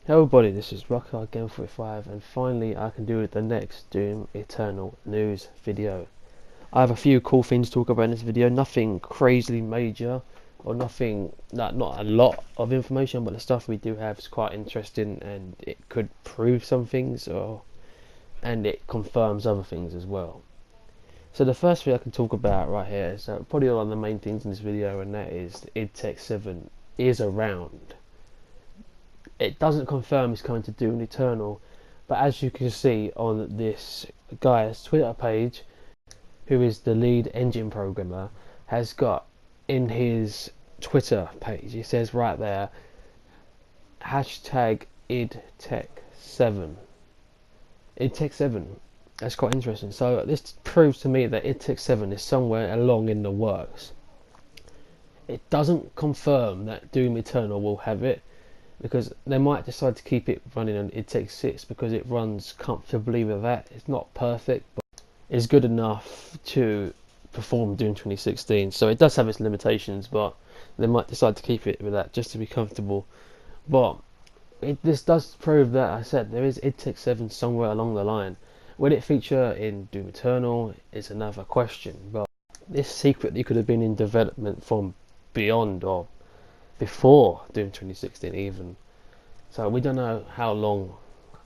Hello everybody, this is Rocker Game 45 and finally I can do the next Doom Eternal news video. I have a few cool things to talk about in this video, nothing crazily major or nothing, not a lot of information, but the stuff we do have is quite interesting and it could prove some things and it confirms other things as well. So the first thing I can talk about right here is probably one of the main things in this video, and that is Idtech 7 is around. It doesn't confirm it's coming to Doom Eternal, but as you can see on this guy's Twitter page, who is the lead engine programmer, has got in his Twitter page, he says right there, hashtag Idtech7. Idtech7. That's quite interesting. So this proves to me that Idtech7 is somewhere along in the works. It doesn't confirm that Doom Eternal will have it, because they might decide to keep it running on Idtech 6 because it runs comfortably with that. It's not perfect, but it's good enough to perform Doom 2016. So it does have its limitations, but they might decide to keep it with that just to be comfortable. But this does prove that, I said, there is Idtech 7 somewhere along the line. Will it feature in Doom Eternal is another question, but this secretly could have been in development from beyond or before Doom 2016 even. So we don't know how long.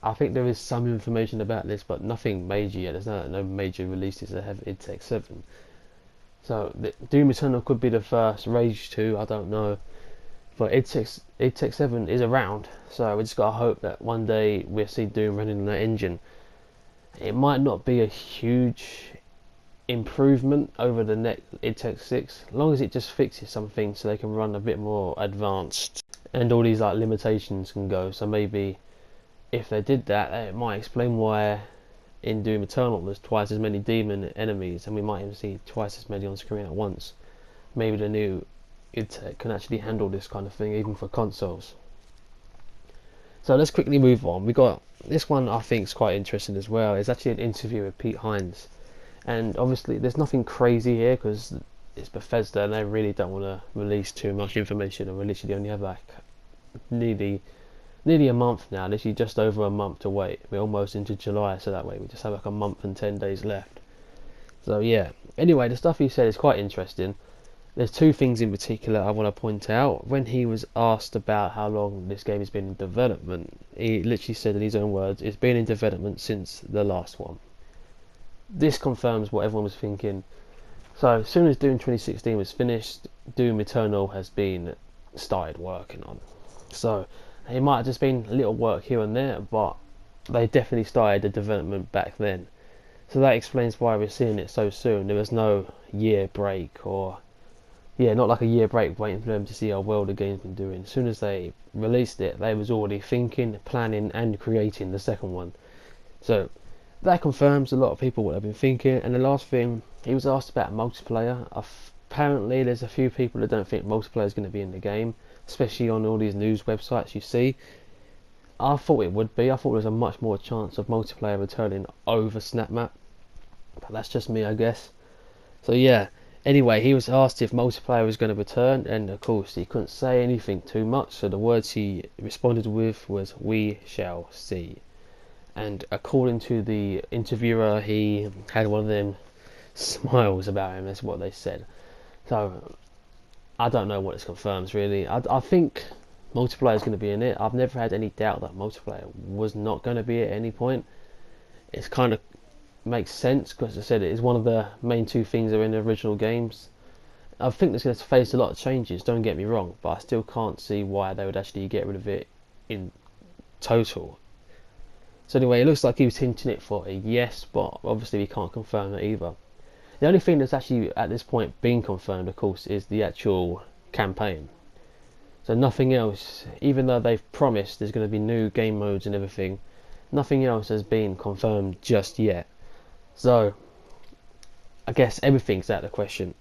I think there is some information about this, but nothing major yet. There's no major releases that have Idtech 7. So Doom Eternal could be the first, Rage 2, I don't know. But Idtech 7 is around, so we just gotta hope that one day we'll see Doom running on that engine. It might not be a huge improvement over the next Idtech 6, as long as it just fixes something so they can run a bit more advanced and all these like limitations can go. So maybe if they did that, it might explain why in Doom Eternal there's twice as many demon enemies and we might even see twice as many on screen at once. Maybe the new Idtech can actually handle this kind of thing even for consoles. So let's quickly move on. We got this one I think is quite interesting as well. It's actually an interview with Pete Hines. And obviously there's nothing crazy here because it's Bethesda and they really don't want to release too much information, and we literally only have like nearly a month now, literally just over a month to wait. We're almost into July, so that way we just have like a month and 10 days left. So yeah, anyway, the stuff he said is quite interesting. There's two things in particular I want to point out. When he was asked about how long this game has been in development, he literally said in his own words, it's been in development since the last one. This confirms what everyone was thinking. So as soon as Doom 2016 was finished, Doom Eternal has been started working on. So it might have just been a little work here and there, but they definitely started the development back then. So that explains why we're seeing it so soon. There was no year break, or not like a year break waiting for them to see how well the game's been doing. As soon as they released it, they was already thinking, planning and creating the second one. So that confirms a lot of people what they've been thinking. And the last thing, he was asked about multiplayer. Apparently there's a few people that don't think multiplayer is going to be in the game, especially on all these news websites you see. I thought it would be. I thought there was a much more chance of multiplayer returning over SnapMap, but that's just me, I guess. So yeah, anyway, he was asked if multiplayer was going to return, and of course he couldn't say anything too much, so the words he responded with was, "We shall see." And according to the interviewer, he had one of them smiles about him. That's what they said. So I don't know what this confirms really. I think multiplayer is going to be in it. I've never had any doubt that multiplayer was not going to be at any point. It's kind of makes sense because, as I said, it is one of the main two things that are in the original games. I think it's going to face a lot of changes, don't get me wrong, but I still can't see why they would actually get rid of it in total. So anyway, it looks like he was hinting it for a yes, but obviously we can't confirm it either. The only thing that's actually at this point been confirmed, of course, is the actual campaign. So nothing else, even though they've promised there's going to be new game modes and everything, nothing else has been confirmed just yet. So I guess everything's out of the question.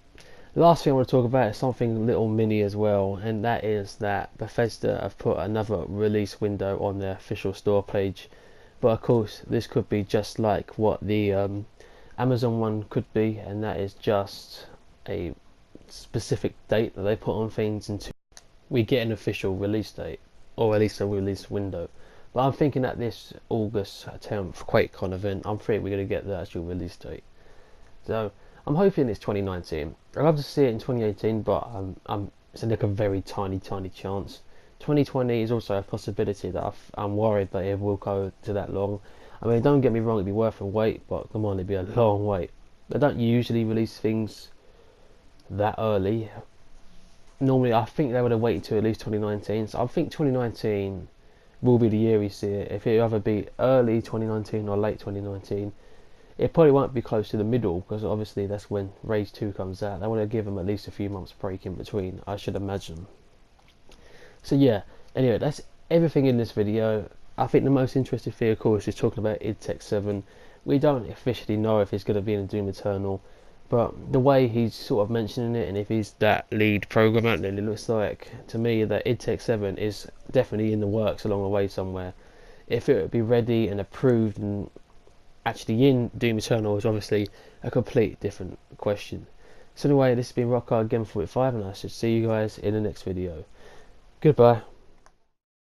The last thing I want to talk about is something little mini as well, and that is that Bethesda have put another release window on their official store page. But of course this could be just like what the Amazon one could be, and that is just a specific date that they put on things until we get an official release date. or at least a release window. But I'm thinking at this August 10th QuakeCon event, I'm pretty we're going to get the actual release date. So I'm hoping it's 2019. I'd love to see it in 2018, but it's like a very tiny chance. 2020 is also a possibility that I'm worried that it will go to that long. I mean, don't get me wrong, it'd be worth a wait, but come on, it'd be a long wait. They don't usually release things that early. Normally, I think they would have waited to at least 2019. So I think 2019 will be the year we see it. If it either be early 2019 or late 2019, it probably won't be close to the middle, because obviously that's when Rage 2 comes out. They want to give them at least a few months break in between, I should imagine. So yeah, anyway, that's everything in this video. I think the most interesting thing, of course, is talking about Idtech 7. We don't officially know if it's going to be in Doom Eternal, but the way he's sort of mentioning it, and if he's that lead programmer, then it looks like to me that Idtech 7 is definitely in the works along the way somewhere. If it would be ready and approved and actually in Doom Eternal is obviously a complete different question. So anyway, this has been Rockhard Game 45, and I should see you guys in the next video. Goodbye.